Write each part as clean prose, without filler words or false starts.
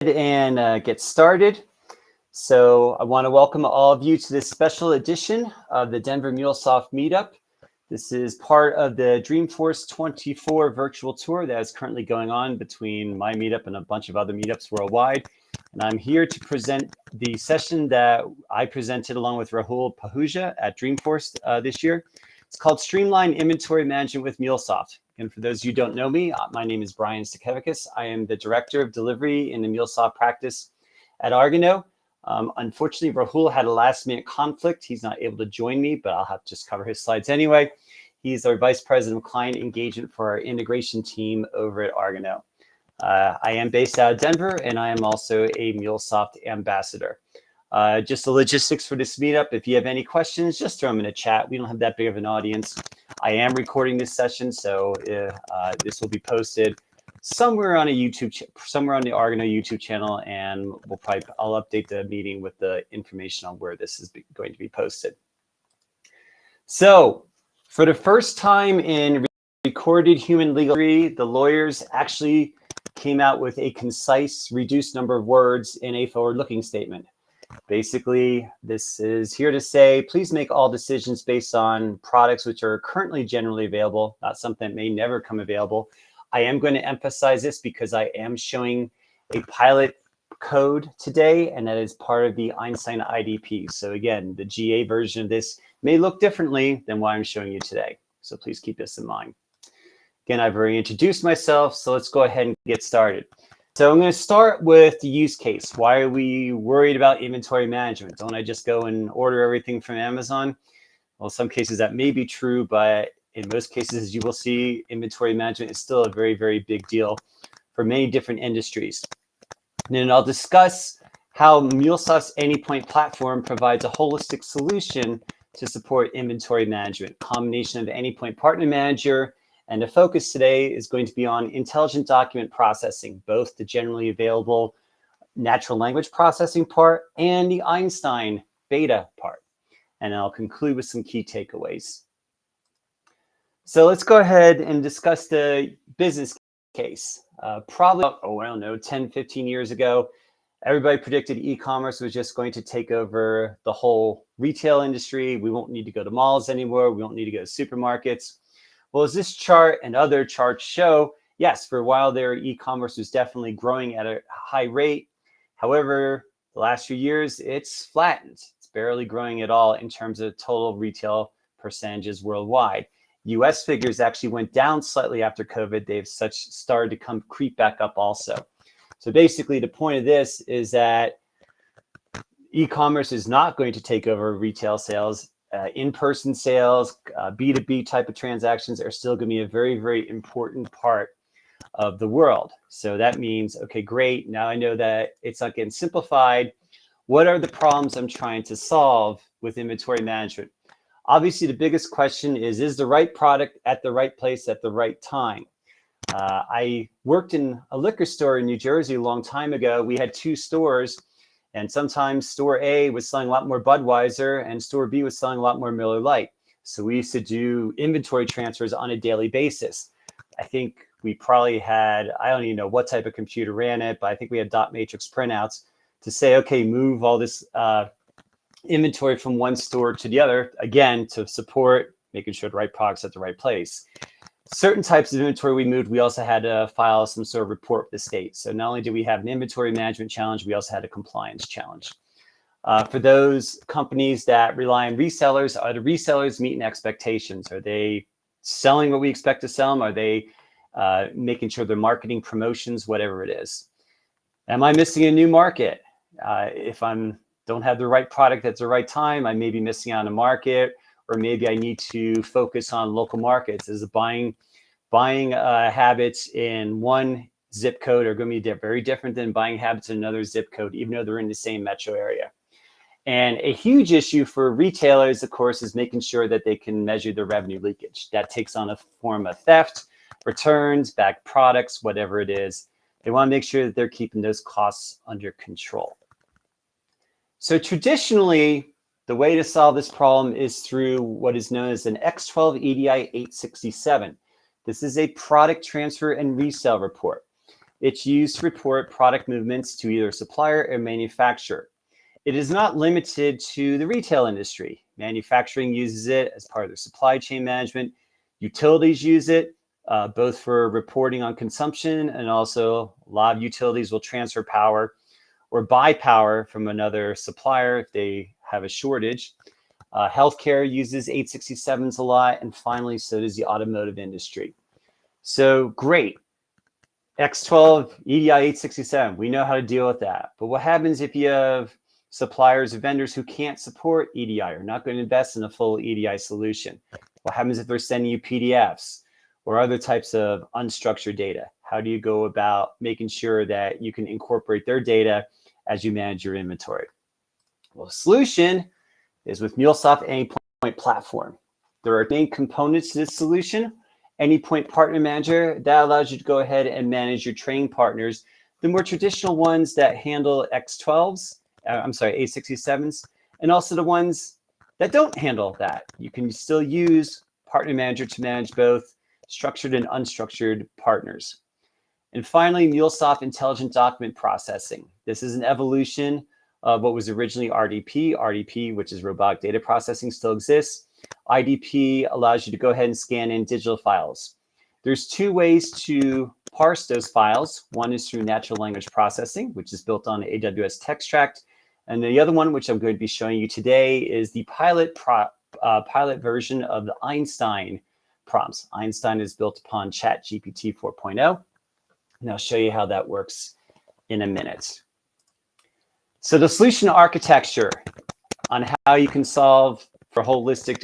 And get started. So I want to welcome all of you to this special edition of the Denver MuleSoft Meetup. This is part of the Dreamforce 24 virtual tour that is currently going on between my meetup and a bunch of other meetups worldwide. And I'm here to present the session that I presented along with Rahul Pahuja at Dreamforce this year. It's called Streamline Inventory Management with MuleSoft. And for those of you who don't know me, my name is Brian Statkevicus. I am the Director of Delivery in the MuleSoft practice at Argano. Unfortunately, Rahul had a last-minute conflict. He's not able to join me, but I'll have to just cover his slides anyway. He's our Vice President of Client Engagement for our integration team over at Argano. I am based out of Denver, and I am also a MuleSoft ambassador. Just the logistics for this meetup. If you have any questions, just throw them in a chat. We don't have that big of an audience. I am recording this session, so this will be posted somewhere on somewhere on the Argano YouTube channel, and I'll update the meeting with the information on where this is going to be posted. So, for the first time in recorded human legal history, the lawyers actually came out with a concise, reduced number of words in a forward-looking statement. Basically, this is here to say, please make all decisions based on products which are currently generally available, not something that may never come available. I am going to emphasize this because I am showing a pilot code today, and that is part of the Einstein IDP. So again, the GA version of this may look differently than what I'm showing you today. So please keep this in mind. Again, I've already introduced myself, so let's go ahead and get started. So I'm going to start with the use case. Why are we worried about inventory management? Don't I just go and order everything from Amazon? Well, some cases that may be true, but in most cases, as you will see, inventory management is still a very, very big deal for many different industries. And then I'll discuss how MuleSoft's Anypoint platform provides a holistic solution to support inventory management, combination of the Anypoint Partner Manager. And the focus today is going to be on intelligent document processing, both the generally available natural language processing part and the Einstein beta part. And I'll conclude with some key takeaways. So let's go ahead and discuss the business case. Probably, I don't know, 10, 15 years ago, everybody predicted e-commerce was just going to take over the whole retail industry. We won't need to go to malls anymore. We won't need to go to supermarkets. Well, as this chart and other charts show, yes, for a while there, e-commerce was definitely growing at a high rate. However, the last few years, it's flattened. It's barely growing at all in terms of total retail percentages worldwide. US figures actually went down slightly after COVID. They've started to creep back up also. So basically, the point of this is that e-commerce is not going to take over retail sales. In-person sales, B2B type of transactions are still going to be a very, very important part of the world. So that means, okay, great. Now I know that it's not getting simplified. What are the problems I'm trying to solve with inventory management? Obviously, the biggest question is the right product at the right place at the right time? I worked in a liquor store in New Jersey a long time ago. We had two stores. And sometimes store A was selling a lot more Budweiser and store B was selling a lot more Miller Lite. So we used to do inventory transfers on a daily basis. I think we probably had, I don't even know what type of computer ran it, but I think we had dot matrix printouts to say, okay, move all this inventory from one store to the other, again, to support making sure the right product's at the right place. Certain types of inventory we moved, we also had to file some sort of report with the state. So not only did we have an inventory management challenge, we also had a compliance challenge. For those companies that rely on resellers, are the resellers meeting expectations? Are they selling what we expect to sell them? Are they making sure they're marketing promotions, whatever it is? Am I missing a new market? If I don't have the right product at the right time, I may be missing out on a market. Or maybe I need to focus on local markets. As buying habits in one zip code are going to be very different than buying habits in another zip code, even though they're in the same metro area. And a huge issue for retailers, of course, is making sure that they can measure their revenue leakage. That takes on a form of theft, returns, back products, whatever it is. They want to make sure that they're keeping those costs under control. So traditionally, the way to solve this problem is through what is known as an X12 EDI 867. This is a product transfer and resale report. It's used to report product movements to either supplier or manufacturer. It is not limited to the retail industry. Manufacturing uses it as part of their supply chain management. Utilities use it, both for reporting on consumption, and also a lot of utilities will transfer power or buy power from another supplier if they have a shortage. Healthcare uses 867s a lot, and finally, so does the automotive industry. So great. X12, EDI 867, we know how to deal with that. But what happens if you have suppliers or vendors who can't support EDI or not going to invest in a full EDI solution? What happens if they're sending you PDFs or other types of unstructured data? How do you go about making sure that you can incorporate their data as you manage your inventory? Well, the solution is with MuleSoft Anypoint platform. There are main components to this solution. Anypoint Partner Manager, that allows you to go ahead and manage your training partners, the more traditional ones that handle X12s, 867s, and also the ones that don't handle that. You can still use Partner Manager to manage both structured and unstructured partners. And finally, MuleSoft Intelligent Document Processing. This is an evolution of what was originally RDP. RDP, which is robotic data processing, still exists. IDP allows you to go ahead and scan in digital files. There's two ways to parse those files. One is through natural language processing, which is built on AWS Textract. And the other one, which I'm going to be showing you today, is the pilot version of the Einstein prompts. Einstein is built upon ChatGPT 4.0. And I'll show you how that works in a minute. So the solution architecture on how you can solve for holistic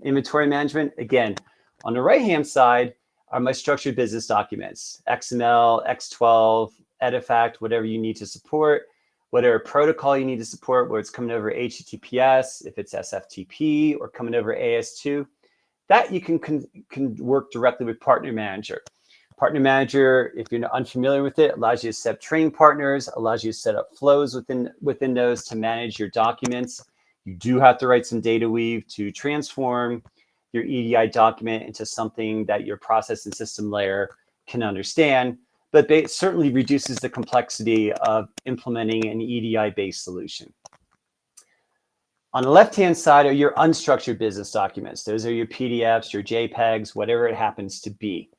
inventory management. Again, on the right-hand side are my structured business documents, XML, X12, Edifact, whatever you need to support, whatever protocol you need to support, where it's coming over HTTPS, if it's SFTP, or coming over AS2, that you can work directly with Partner Manager. Partner Manager, if you're unfamiliar with it, allows you to set up training partners, allows you to set up flows within those to manage your documents. You do have to write some data weave to transform your EDI document into something that your process and system layer can understand, but it certainly reduces the complexity of implementing an EDI-based solution. On the left-hand side are your unstructured business documents. Those are your PDFs, your JPEGs, whatever it happens to be.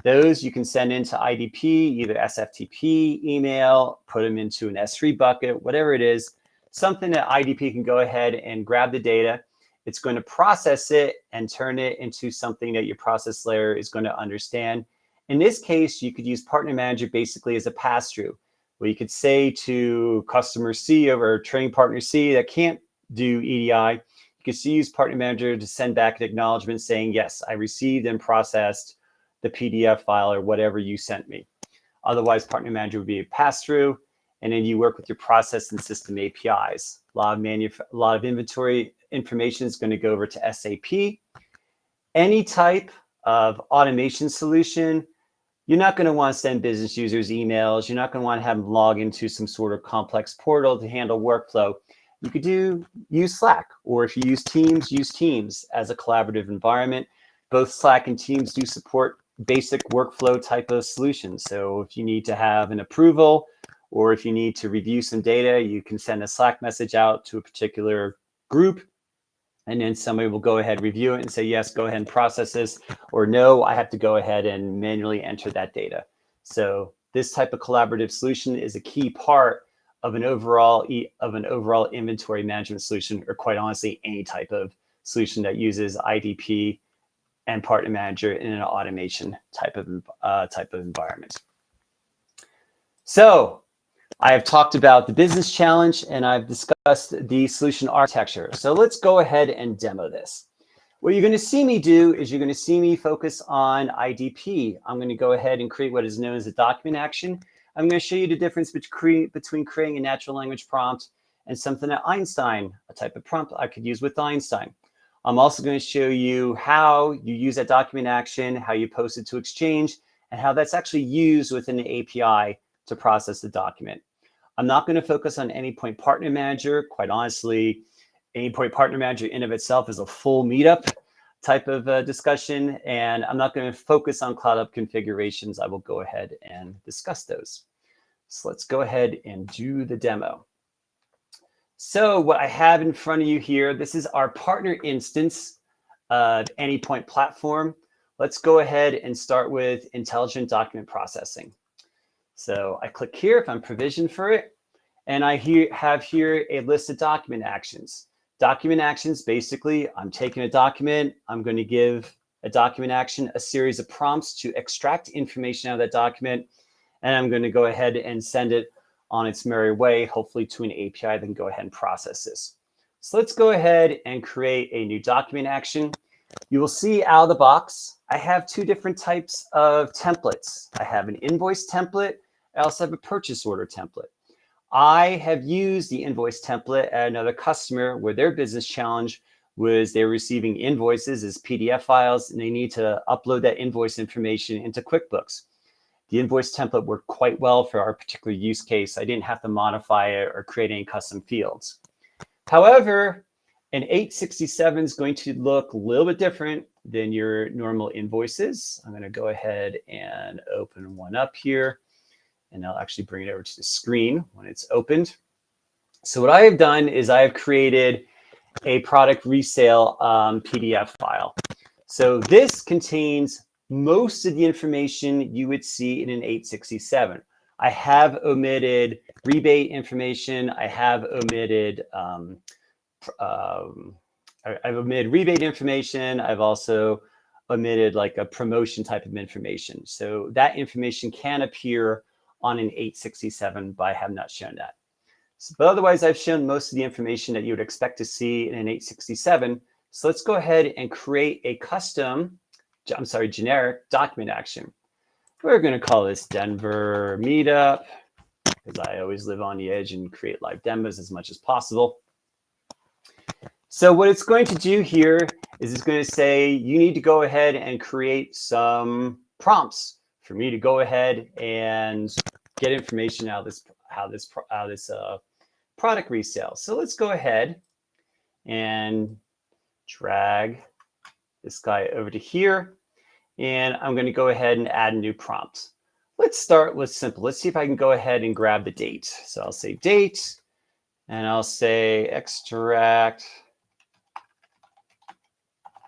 Those you can send into IDP, either SFTP, email, put them into an S3 bucket, whatever it is, something that IDP can go ahead and grab the data. It's going to process it and turn it into something that your process layer is going to understand. In this case, you could use Partner Manager basically as a pass-through, where you could say to customer C or training partner C that can't do EDI, you could use Partner Manager to send back an acknowledgement saying, yes, I received and processed the PDF file or whatever you sent me. Otherwise, Partner Manager would be a pass-through, and then you work with your process and system APIs. A lot of inventory information is going to go over to SAP. Any type of automation solution, you're not going to want to send business users emails. You're not going to want to have them log into some sort of complex portal to handle workflow. You could use Slack, or if you use Teams as a collaborative environment. Both Slack and Teams do support basic workflow type of solutions. So if you need to have an approval, or if you need to review some data, you can send a Slack message out to a particular group, and then somebody will go ahead, review it and say, yes, go ahead and process this, or no, I have to go ahead and manually enter that data. So this type of collaborative solution is a key part of an overall inventory management solution, or quite honestly, any type of solution that uses IDP and Partner Manager in an automation type of environment. So I have talked about the business challenge, and I've discussed the solution architecture. So let's go ahead and demo this. What you're going to see me do is you're going to see me focus on IDP. I'm going to go ahead and create what is known as a document action. I'm going to show you the difference between creating a natural language prompt and something that Einstein, a type of prompt I could use with Einstein. I'm also going to show you how you use that document action, how you post it to Exchange, and how that's actually used within the API to process the document. I'm not going to focus on Anypoint Partner Manager. Quite honestly, Anypoint Partner Manager in of itself is a full meetup type of discussion, and I'm not going to focus on cloud up configurations. I will go ahead and discuss those. So let's go ahead and do the demo. So what I have in front of you here, this is our partner instance of Anypoint platform. Let's go ahead and start with intelligent document processing. So I click here if I'm provisioned for it, and I have here a list of document actions. Document actions, basically, I'm taking a document, I'm going to give a document action a series of prompts to extract information out of that document, and I'm going to go ahead and send it on its merry way, hopefully to an API, then go ahead and process this. So let's go ahead and create a new document action. You will see out of the box, I have two different types of templates. I have an invoice template. I also have a purchase order template. I have used the invoice template at another customer where their business challenge was they were receiving invoices as PDF files, and they need to upload that invoice information into QuickBooks. The invoice template worked quite well for our particular use case. I didn't have to modify it or create any custom fields. However, an 867 is going to look a little bit different than your normal invoices. I'm going to go ahead and open one up here, and I'll actually bring it over to the screen when it's opened. So what I have done is I have created a product resale PDF file. So this contains most of the information you would see in an 867. I have omitted rebate information. I have omitted I've omitted rebate information. I've also omitted like a promotion type of information. So that information can appear on an 867, but I have not shown that. So, but otherwise, I've shown most of the information that you would expect to see in an 867. So let's go ahead and create a generic document action. We're going to call this Denver Meetup, because I always live on the edge and create live demos as much as possible. So what it's going to do here is it's going to say, you need to go ahead and create some prompts for me to go ahead and get information out of this product resale. So let's go ahead and drag this guy over to here. And I'm going to go ahead and add a new prompt. Let's start with simple. Let's see if I can go ahead and grab the date. So I'll say date, and I'll say extract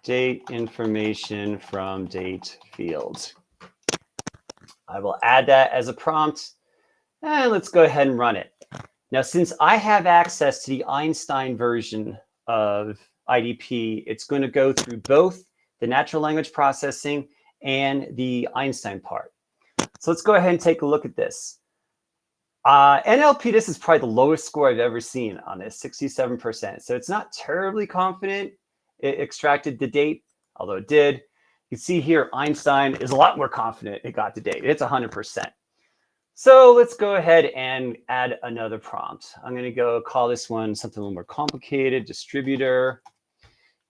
date information from date field. I will add that as a prompt, and let's go ahead and run it. Now, since I have access to the Einstein version of IDP, it's going to go through both the natural language processing and the Einstein part. So let's go ahead and take a look at this. NLP, this is probably the lowest score I've ever seen on this, 67%. So it's not terribly confident it extracted the date, although it did. You can see here, Einstein is a lot more confident it got the date. It's 100%. So let's go ahead and add another prompt. I'm going to go call this one something a little more complicated, distributor.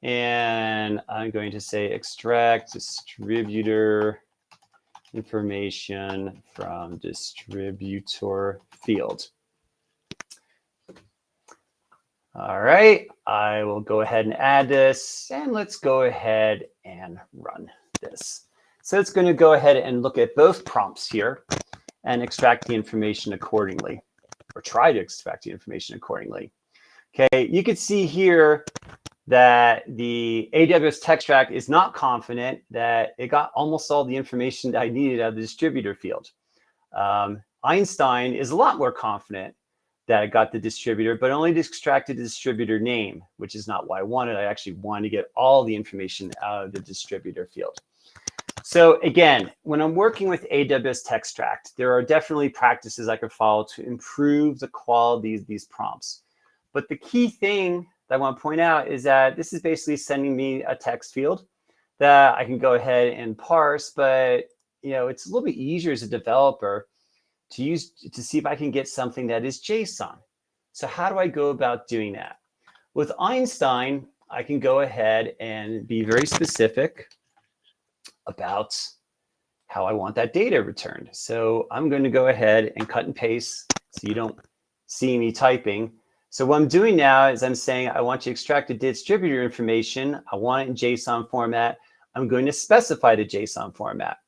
And I'm going to say extract distributor information from distributor field. All right, I will go ahead and add this, and let's go ahead and run this. So it's going to go ahead and look at both prompts here and extract the information accordingly, or try to extract the information accordingly. Okay, you can see here that the AWS tech extract is not confident that it got almost all the information that I needed out of the distributor field. Einstein is a lot more confident that I got the distributor, but only extracted the distributor name, which is not what I wanted. I actually wanted to get all the information out of the distributor field. So again, when I'm working with AWS tech extract, there are definitely practices I could follow to improve the quality of these prompts. But the key thing that I want to point out is that this is basically sending me a text field that I can go ahead and parse, but it's a little bit easier as a developer to use to see if I can get something that is JSON. So how do I go about doing that? With Einstein, I can go ahead and be very specific about how I want that data returned. So I'm going to go ahead and cut and paste so you don't see me typing. So what I'm doing now is I'm saying I want to extract the distributor information. I want it in JSON format. I'm going to specify the JSON format.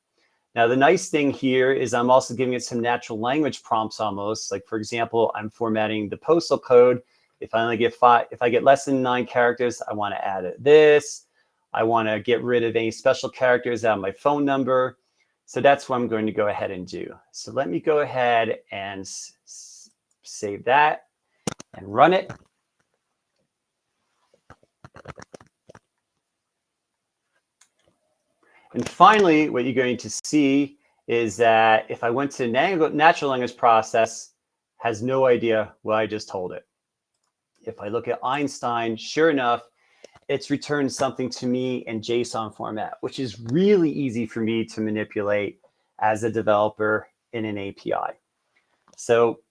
Now, the nice thing here is I'm also giving it some natural language prompts almost. Like, for example, I'm formatting the postal code. If I only get if I get less than 9 characters, I want to add this. I want to get rid of any special characters out of my phone number. So that's what I'm going to go ahead and do. So let me go ahead and save that and run it. And finally, what you're going to see is that if I went to natural language process, has no idea what I just told it. If I look at Einstein, sure enough, it's returned something to me in JSON format, which is really easy for me to manipulate as a developer in an API. So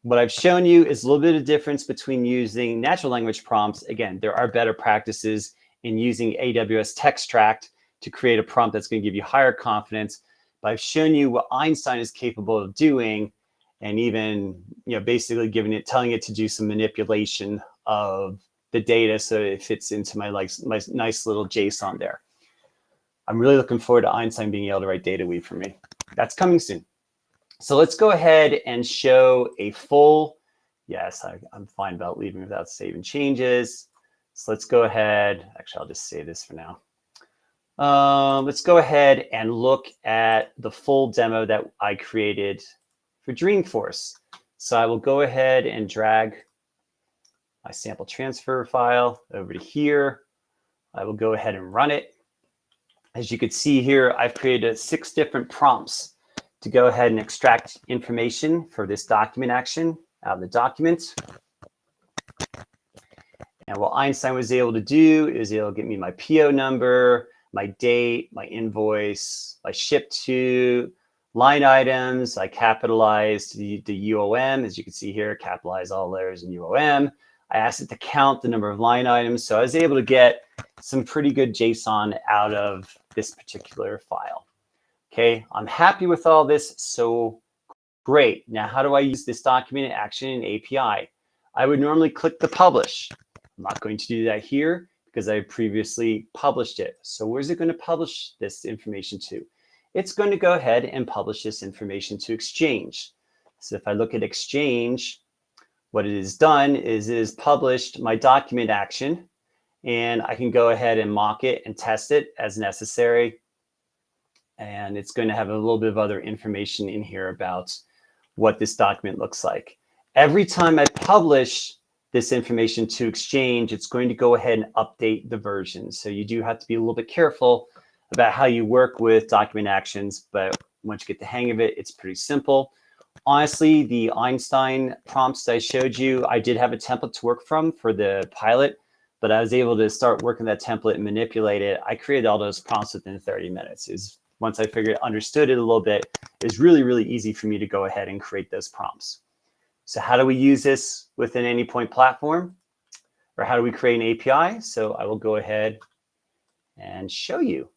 what I've shown you is a little bit of difference between using natural language prompts. Again, there are better practices in using AWS Textract to create a prompt that's going to give you higher confidence. But I've shown you what Einstein is capable of doing, and even basically telling it to do some manipulation of the data so it fits into my nice little JSON there. I'm really looking forward to Einstein being able to write data weave for me. That's coming soon. So let's go ahead and show a full, yes, I'm fine about leaving without saving changes. So let's go ahead, actually, I'll just save this for now. Let's go ahead and look at the full demo that I created for Dreamforce. So I will go ahead and drag my sample transfer file over to here. I will go ahead and run it. As you can see here, I've created 6 different prompts to go ahead and extract information for this document action out of the document. And what Einstein was able to do is it'll get me my PO number, my date, my invoice, my ship to, line items. I capitalized the UOM, as you can see here, capitalize all letters in UOM. I asked it to count the number of line items. So I was able to get some pretty good JSON out of this particular file. Okay, I'm happy with all this. So great. Now, how do I use this document action in API? I would normally click the publish. I'm not going to do that here because I previously published it. So where's it going to publish this information to? It's going to go ahead and publish this information to Exchange. So if I look at Exchange, what it has done is it has published my document action, and I can go ahead and mock it and test it as necessary. And it's going to have a little bit of other information in here about what this document looks like. Every time I publish this information to Exchange, it's going to go ahead and update the version. So you do have to be a little bit careful about how you work with document actions, but once you get the hang of it, it's pretty simple. Honestly, the Einstein prompts I showed you, I did have a template to work from for the pilot, but I was able to start working that template and manipulate it. I created all those prompts within 30 minutes. Once I understood it a little bit, it's really, really easy for me to go ahead and create those prompts. So how do we use this within Anypoint platform? Or how do we create an API? So I will go ahead and show you.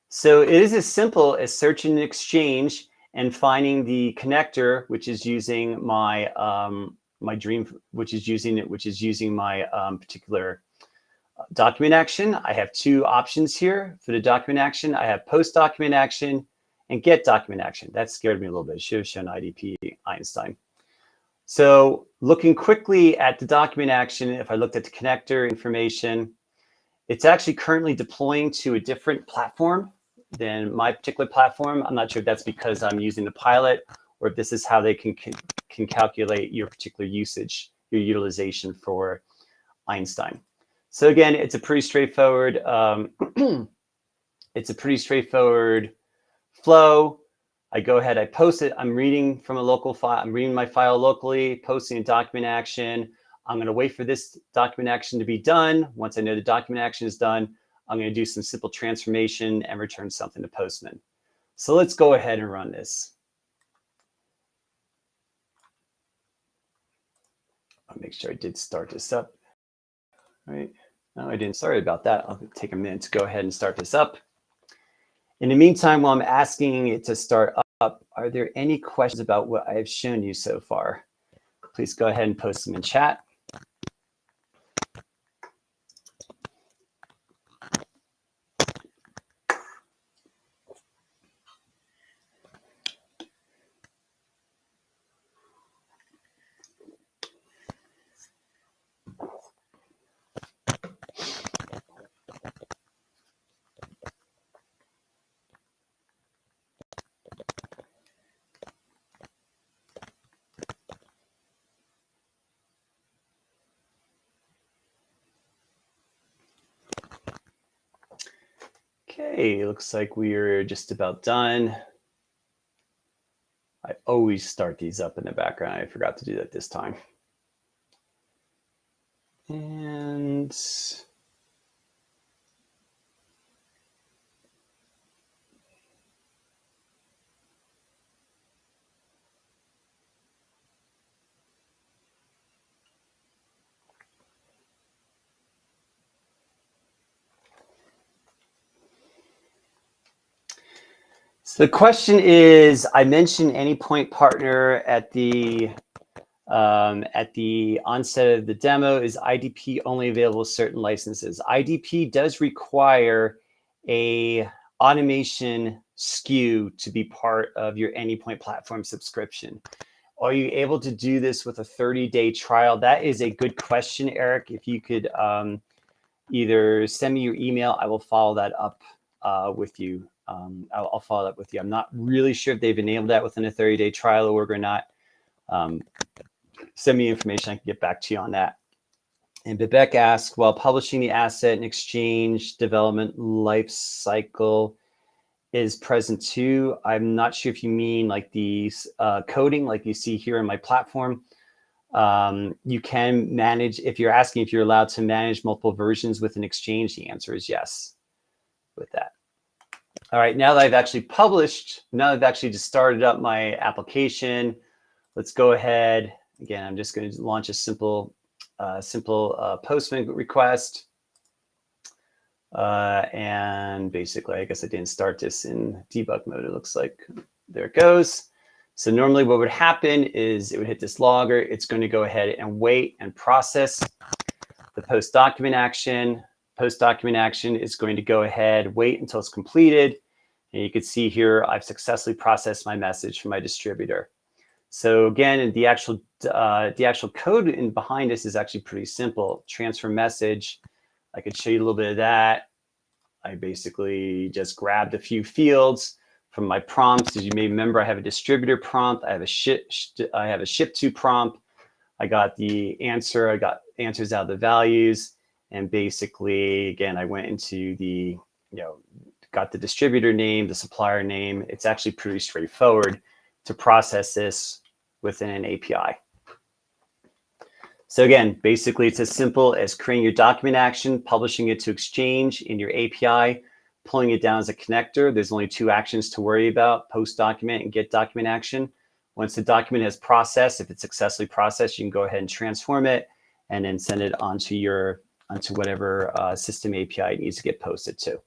So it is as simple as searching an Exchange and finding the connector, which is using my particular document action. I have 2 options here for the document action. I have post document action and get document action. That scared me a little bit. It should have shown IDP Einstein. So looking quickly at the document action, if I looked at the connector information, it's actually currently deploying to a different platform than my particular platform. I'm not sure if that's because I'm using the pilot or if this is how they can calculate your particular usage, your utilization for Einstein. So again, it's a pretty straightforward. It's a pretty straightforward flow. I go ahead, I post it. I'm reading from a local file. I'm reading my file locally, posting a document action. I'm going to wait for this document action to be done. Once I know the document action is done, I'm going to do some simple transformation and return something to Postman. So let's go ahead and run this. I'll make sure I did start this up. All right. No, I didn't. Sorry about that. I'll take a minute to go ahead and start this up. In the meantime, while I'm asking it to start up, are there any questions about what I've shown you so far? please go ahead and post them in chat. Okay, looks like we're just about done. I always start these up in the background. I forgot to do that this time. And so the question is, I mentioned Anypoint partner at the onset of the demo. Is IDP only available with certain licenses? IDP does require a automation SKU to be part of your Anypoint platform subscription. Are you able to do this with a 30-day trial? That is a good question, Eric. If you could either send me your email, I will follow that up with you. I'll follow up with you. I'm not really sure if they've enabled that within a 30-day trial org or not. Send me information. I can get back to you on that. And Vivek asks, while publishing the asset and exchange development life cycle is present too. I'm not sure if you mean like the coding, like you see here in my platform. You can manage, if you're asking if you're allowed to manage multiple versions with an exchange, the answer is yes with that. All right, now that I've actually published, now that I've actually just started up my application, let's go ahead. Again, I'm just going to launch a simple postman request. And basically, I guess I didn't start this in debug mode. It looks like there it goes. So normally what would happen is it would hit this logger. It's going to go ahead and wait and process the post document action. Post document action is going to go ahead, wait until it's completed. And you can see here, I've successfully processed my message from my distributor. So again, the actual code in behind this is actually pretty simple. Transfer message. I could show you a little bit of that. I basically just grabbed a few fields from my prompts. As you may remember, I have a distributor prompt. I have a ship to prompt. I got the answer. I got answers out of the values. And basically, again, I went into the, got the distributor name, the supplier name. It's actually pretty straightforward to process this within an API. So again, basically it's as simple as creating your document action, publishing it to Exchange in your API, pulling it down as a connector. There's only two actions to worry about, post document and get document action. Once the document has processed, if it's successfully processed, you can go ahead and transform it and then send it onto whatever system API it needs to get posted to.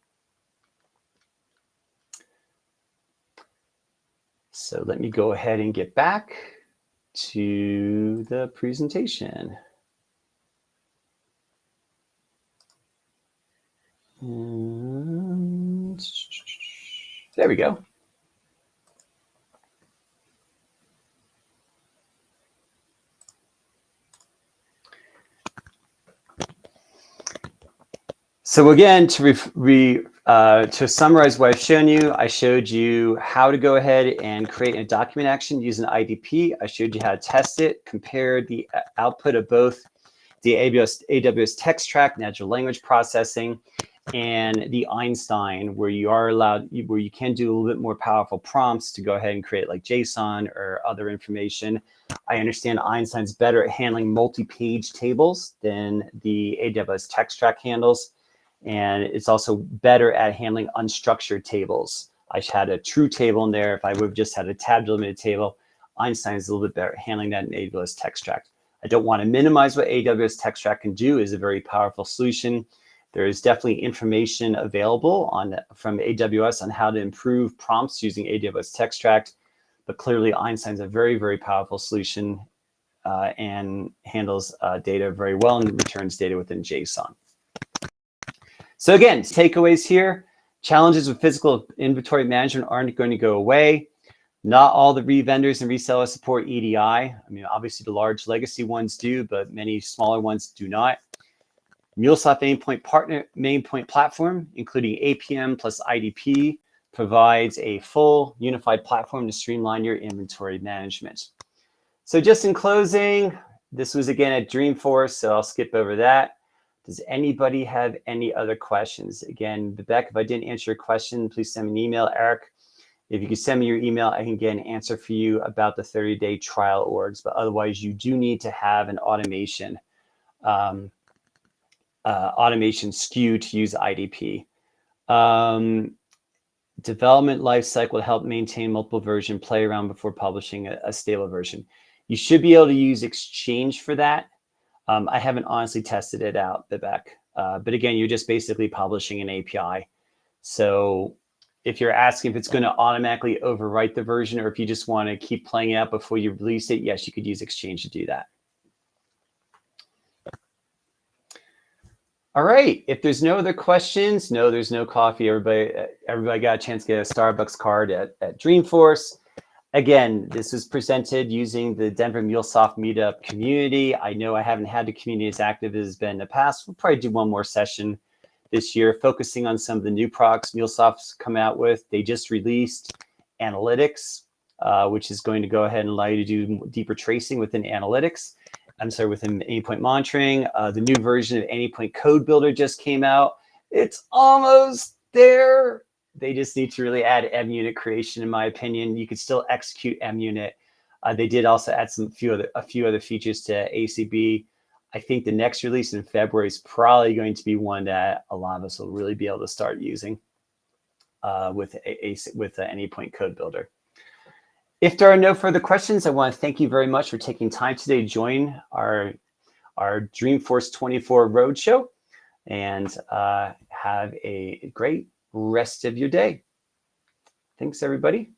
So let me go ahead and get back to the presentation. And there we go. So again, to summarize what I've shown you, I showed you how to go ahead and create a document action using IDP. I showed you how to test it, compare the output of both the AWS text track, natural language processing, and the Einstein, where you can do a little bit more powerful prompts to go ahead and create like JSON or other information. I understand Einstein's better at handling multi-page tables than the AWS text track handles. And it's also better at handling unstructured tables. I had a true table in there. If I would have just had a tab delimited table, Einstein is a little bit better at handling that in AWS text track. I don't want to minimize what AWS text track can do. It's a very powerful solution. There is definitely information available from AWS on how to improve prompts using AWS text track, but clearly Einstein's a very, very powerful solution and handles data very well and returns data within JSON. So again, takeaways here. Challenges with physical inventory management aren't going to go away. Not all the revendors and resellers support EDI. I mean, obviously the large legacy ones do, but many smaller ones do not. MuleSoft Anypoint platform, including APM plus IDP, provides a full unified platform to streamline your inventory management. So just in closing, this was again at Dreamforce, so I'll skip over that. Does anybody have any other questions? Again, Vivek, if I didn't answer your question, please send me an email. Eric, if you could send me your email, I can get an answer for you about the 30-day trial orgs, but otherwise you do need to have an automation SKU to use IDP. Development lifecycle to help maintain multiple version, play around before publishing a stable version. You should be able to use Exchange for that. I haven't honestly tested it out, Vivek. But again, you're just basically publishing an API. So if you're asking if it's going to automatically overwrite the version or if you just want to keep playing it out before you release it, yes, you could use Exchange to do that. All right, if there's no other questions, no, there's no coffee. Everybody got a chance to get a Starbucks card at Dreamforce. Again, this was presented using the Denver MuleSoft meetup community. I know I haven't had the community as active as it's been in the past. We'll probably do one more session this year, focusing on some of the new products MuleSoft's come out with. They just released Analytics, which is going to go ahead and allow you to do deeper tracing within Analytics. Within Anypoint monitoring. The new version of Anypoint Code Builder just came out. It's almost there. They just need to really add MUnit creation, in my opinion. You could still execute MUnit. They did also add a few other features to ACB. I think the next release in February is probably going to be one that a lot of us will really be able to start using with Anypoint Code Builder. If there are no further questions, I want to thank you very much for taking time today to join our Dreamforce 24 Roadshow, and have a great rest of your day. Thanks, everybody.